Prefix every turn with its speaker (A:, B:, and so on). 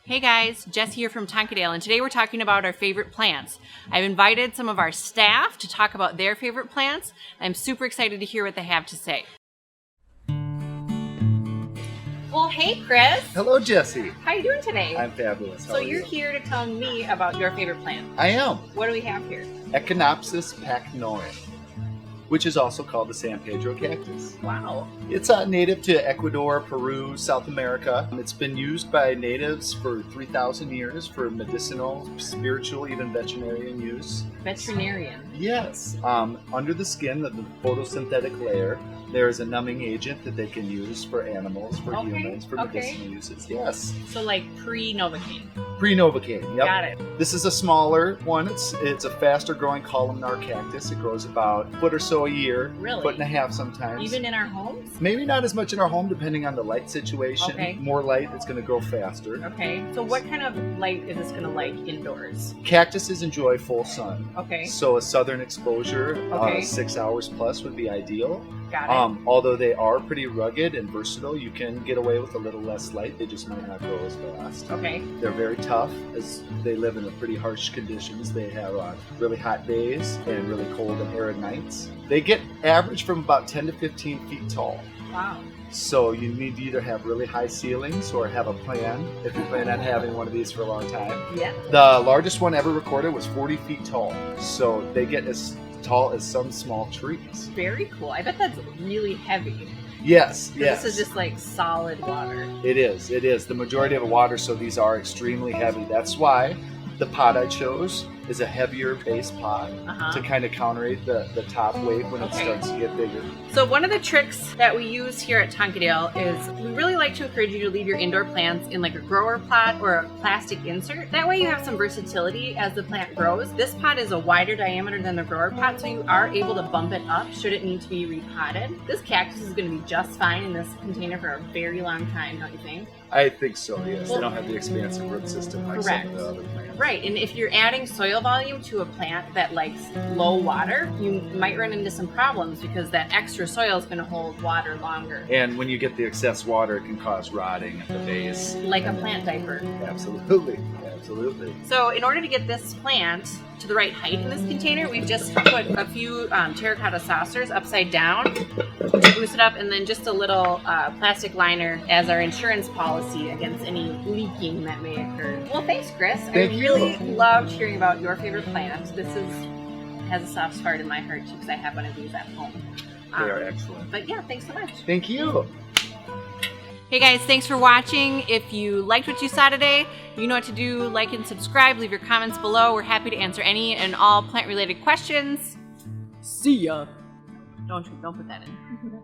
A: Hey guys, Jess here from Tonkadale, and today we're talking about our favorite plants. I've invited some of our staff to talk about their favorite plants. I'm super excited to hear what they have to say. Well, hey Chris.
B: Hello, Jessie.
A: How are you doing today?
B: I'm fabulous. How
A: So
B: are
A: you're
B: you?
A: here to tell me about your favorite plant.
B: I am.
A: What do we have here?
B: Echinopsis pachanoi, which is also called the San Pedro cactus.
A: Wow.
B: It's native to Ecuador, Peru, South America. It's been used by natives for 3,000 years for medicinal, spiritual, even veterinarian use.
A: Veterinarian.
B: Yes. Under the skin of the photosynthetic layer, there is a numbing agent that they can use for animals, for humans, for medicinal uses. Yes.
A: So like pre-Novocaine.
B: Pre-Novocaine, yep.
A: Got it.
B: This is a smaller one. It's a faster growing columnar cactus. It grows about a foot or so a year.
A: Really?
B: Foot and a half sometimes.
A: Even in our homes?
B: Maybe not as much in our home, depending on the light situation.
A: Okay.
B: More light, it's going to grow faster.
A: Okay. So what kind of light is this going to like indoors?
B: Cactuses enjoy full sun.
A: Okay.
B: So a southern exposure,
A: Okay.
B: 6 hours plus would be ideal.
A: Got it.
B: Although they are pretty rugged and versatile, you can get away with a little less light. They just might not grow as fast.
A: Okay.
B: They're very tough as they live in a pretty harsh conditions. They have really hot days and really cold and arid nights. They get average from about 10 to 15 feet tall.
A: Wow.
B: So you need to either have really high ceilings or have a plan if you plan on having one of these for a long time.
A: Yeah.
B: The largest one ever recorded was 40 feet tall. So they get as tall as some small trees.
A: Very cool. I bet that's really heavy.
B: Yes, yes.
A: This is just like solid water.
B: It is. The majority of the water, so these are extremely heavy. That's why the pot I chose is a heavier base pot to kind of counteract the top weight when it starts to get bigger.
A: So one of the tricks that we use here at Tonkadale is we really like to encourage you to leave your indoor plants in like a grower pot or a plastic insert. That way you have some versatility as the plant grows. This pot is a wider diameter than the grower pot, so you are able to bump it up should it need to be repotted. This cactus is going to be just fine in this container for a very long time, don't you think?
B: I think so, yes. They don't have the expansive root system like some of the other plants.
A: Right, and if you're adding soil volume to a plant that likes low water, you might run into some problems because that extra soil is going to hold water longer.
B: And when you get the excess water, it can cause rotting at the base.
A: Like a plant diaper.
B: Absolutely, absolutely.
A: So in order to get this plant to the right height in this container, we've just put a few terracotta saucers upside down to boost it up, and then just a little plastic liner as our insurance policy against any leaking that may occur. Well, thanks, Chris.
B: Thank
A: I
B: you.
A: really loved hearing about your favorite plant. This has a soft spot in my heart too because I have one of these at home.
B: They are excellent.
A: But yeah, thanks so much.
B: Thank you.
A: Hey guys, thanks for watching. If you liked what you saw today, you know what to do. Like and subscribe. Leave your comments below. We're happy to answer any and all plant-related questions. See ya. Don't put that in.